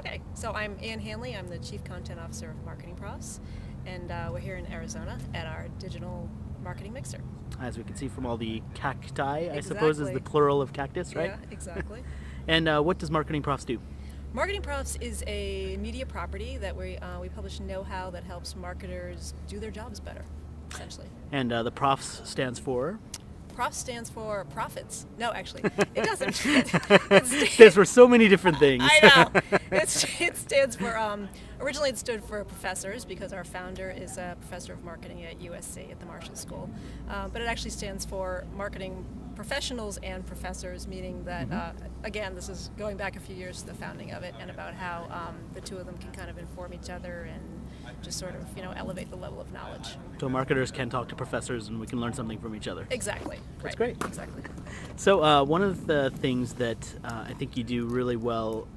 Okay, so I'm Ann Handley. I'm the Chief Content Officer of MarketingProfs, and we're here in Arizona at our digital marketing mixer. As we can see from all the cacti, I suppose is the plural of cactus, right? Yeah, exactly. And what does MarketingProfs do? MarketingProfs is a media property that we publish know-how that helps marketers do their jobs better, essentially. And the Profs stands for? Prof stands for profits. No, actually, it doesn't. Stands for so many different things. I know. It stands for, originally it stood for professors because our founder is a professor of marketing at USC at the Marshall School. But it actually stands for marketing professionals and professors, meaning that, again, this is going back a few years to the founding of it and about how the two of them can kind of inform each other and just sort of, elevate the level of knowledge. So marketers can talk to professors and we can learn something from each other. Exactly. That's right. great. Exactly. So one of the things that I think you do really well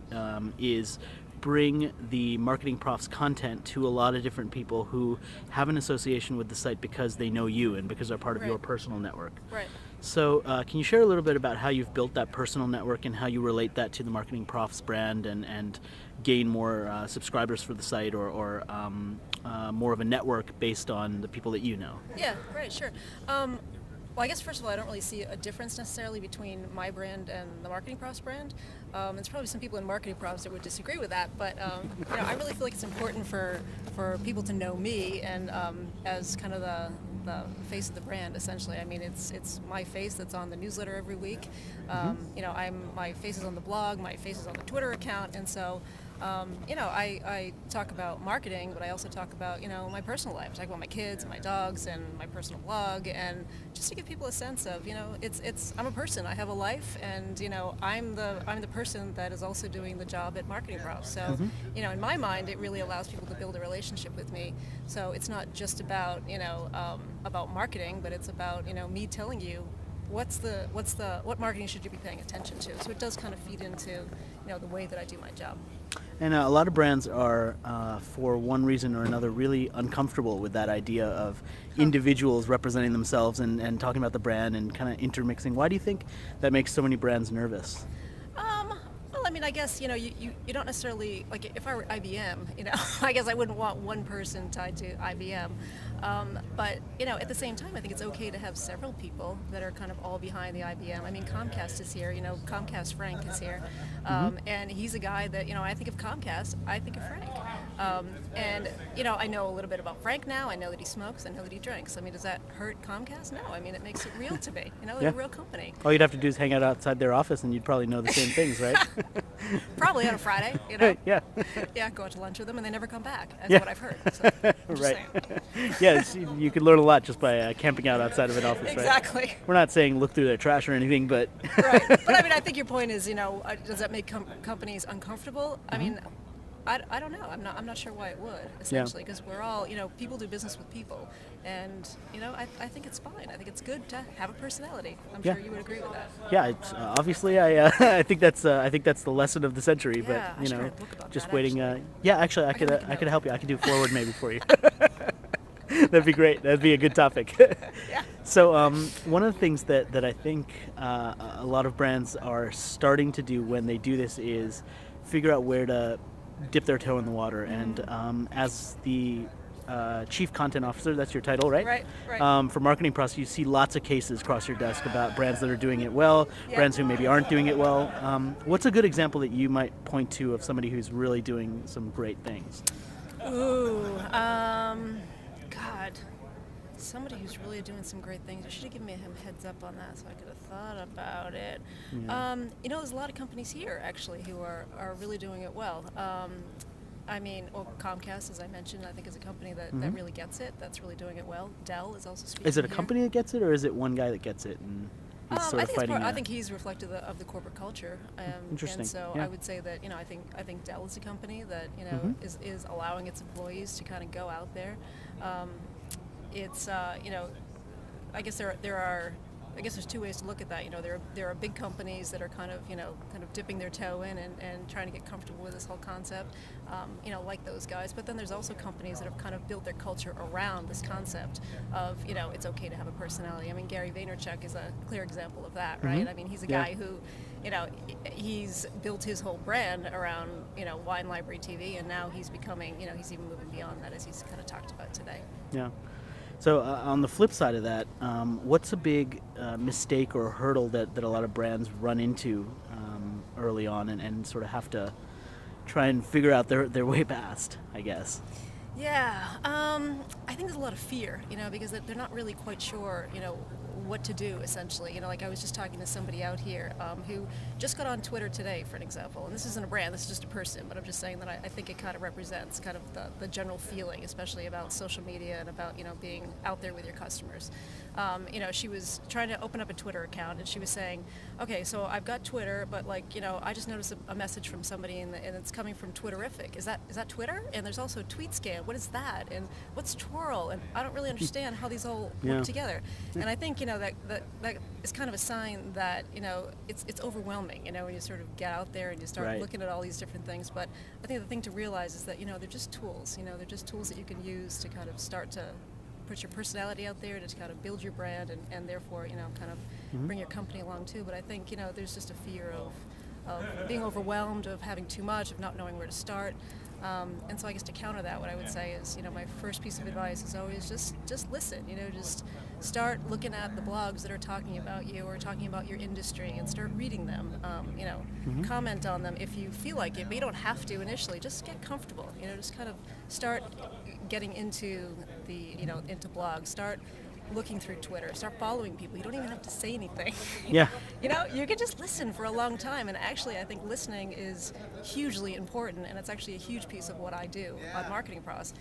is bring the MarketingProfs content to a lot of different people who have an association with the site because they know you and because they're part of your personal network. Right. So can you share a little bit about how you've built that personal network and how you relate that to the MarketingProfs brand and gain more subscribers for the site or more of a network based on the people that you know? Yeah, right, sure. Well, I guess first of all, I don't really see a difference necessarily between my brand and the MarketingProfs brand. There's probably some people in MarketingProfs that would disagree with that, but I really feel like it's important for people to know me and as kind of the face of the brand, essentially. I mean, it's my face that's on the newsletter every week. My face is on the blog, my face is on the Twitter account, and so. I talk about marketing, but I also talk about, my personal life. I talk about my kids and my dogs and my personal blog, and just to give people a sense of, I'm a person. I have a life, and I'm the person that is also doing the job at MarketingProfs. So, in my mind, it really allows people to build a relationship with me. So it's not just about about marketing, but it's about me telling you what marketing should you be paying attention to. So it does kind of feed into the way that I do my job. And a lot of brands are, for one reason or another, really uncomfortable with that idea of individuals representing themselves and talking about the brand and kind of intermixing. Why do you think that makes so many brands nervous? Well, I mean, I guess, you don't necessarily, like, if I were IBM, I guess I wouldn't want one person tied to IBM. But, at the same time, I think it's okay to have several people that are kind of all behind the IBM. I mean, Comcast is here, Comcast Frank is here. And he's a guy that, I think of Comcast, I think of Frank. And, I know a little bit about Frank now. I know that he smokes. I know that he drinks. I mean, does that hurt Comcast? No. I mean, it makes it real to me. They're a real company. All you'd have to do is hang out outside their office and you'd probably know the same things, right? Probably on a Friday, Yeah. Yeah, go out to lunch with them and they never come back. That's what I've heard. So, right. Yes, you could learn a lot just by camping out outside of an office, right? Exactly. We're not saying look through their trash or anything, but... Right. But I mean, I think your point is, does that make companies uncomfortable? I mean, I don't know. I'm not sure why it would, essentially, because we're all, people do business with people, and I think it's fine. I think it's good to have a personality. I'm sure you would agree with that. Yeah, it's, obviously, I think that's the lesson of the century. Yeah, but I write a book about just that, waiting. actually. Yeah, actually, I could help you. I could do a forward maybe for you. That'd be great. That'd be a good topic. Yeah. So one of the things that I think a lot of brands are starting to do when they do this is figure out where to dip their toe in the water. And as the Chief Content Officer, that's your title, right? Right. For MarketingProfs, you see lots of cases across your desk about brands that are doing it well, brands who maybe aren't doing it well. What's a good example that you might point to of somebody who's really doing some great things? Ooh, God. Somebody who's really doing some great things. You should have given me a heads up on that so I could have thought about it. Yeah. There's a lot of companies here, actually, who are really doing it well. I mean, Comcast, as I mentioned, I think is a company that really gets it. That's really doing it well. Dell is also speaking. Is it a here. company that gets it, or is it one guy that gets it? And he's sort of fighting I think he's reflective of the corporate culture. Interesting. And so Yeah. I would say that I think Dell is a company that is allowing its employees to kind of go out there. It's I guess there are I guess there's two ways to look at that. There are big companies that are kind of dipping their toe in and trying to get comfortable with this whole concept, like those guys. But then there's also companies that have kind of built their culture around this concept of, it's okay to have a personality. I mean, Gary Vaynerchuk is a clear example of that, right? I mean, he's a guy who, he's built his whole brand around, Wine Library TV, and now he's becoming, he's even moving beyond that, as he's kind of talked about today. Yeah. So on the flip side of that, what's a big mistake or hurdle that a lot of brands run into early on and sort of have to try and figure out their way past, I guess? Yeah, I think there's a lot of fear, because they're not really quite sure, what to do, essentially. Like I was just talking to somebody out here who just got on Twitter today, for an example, and this isn't a brand, this is just a person, but I'm just saying that I think it kind of represents kind of the general feeling, especially about social media and about, being out there with your customers. She was trying to open up a Twitter account, and she was saying, okay, so I've got Twitter, but I just noticed a message from somebody and it's coming from Twitterific. Is that Twitter? And there's also TweetScan. What is that? And what's Twirl? And I don't really understand how these all work together. And I think, that is kind of a sign that, it's overwhelming, when you sort of get out there and you start looking at all these different things. But I think the thing to realize is that, they're just tools. They're just tools that you can use to kind of start to put your personality out there, to kind of build your brand and therefore, kind of bring your company along too. But I think, there's just a fear of being overwhelmed, of having too much, of not knowing where to start. And so I guess to counter that, what I would say is, my first piece of advice is always just listen, just start looking at the blogs that are talking about you or talking about your industry and start reading them, comment on them if you feel like it, but you don't have to initially. Just get comfortable, just kind of start getting into into blogs, start looking through Twitter, start following people. You don't even have to say anything. Yeah. You can just listen for a long time, and actually I think listening is hugely important, and it's actually a huge piece of what I do on MarketingProfs,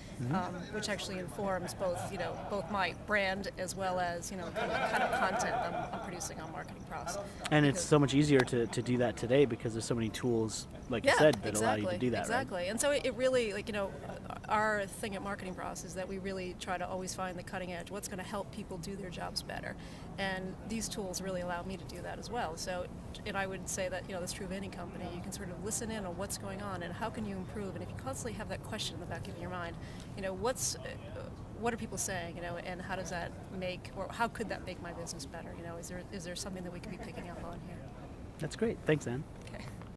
which actually informs both my brand as well as kind of content I'm producing on MarketingProfs. And it's so much easier to do that today because there's so many tools, like you said, that allow you to do that. Exactly. Right? And so it really, our thing at MarketingProfs is that we really try to always find the cutting edge, what's going to help people do their jobs better. And these tools really allow me to do that as well. So, and I would say that, that's true of any company. You can sort of listen in on what's going on and how can you improve. And if you constantly have that question in the back of your mind, what are people saying, and how does that make, or how could that make my business better? Is there something that we could be picking up on here? That's great. Thanks, Anne.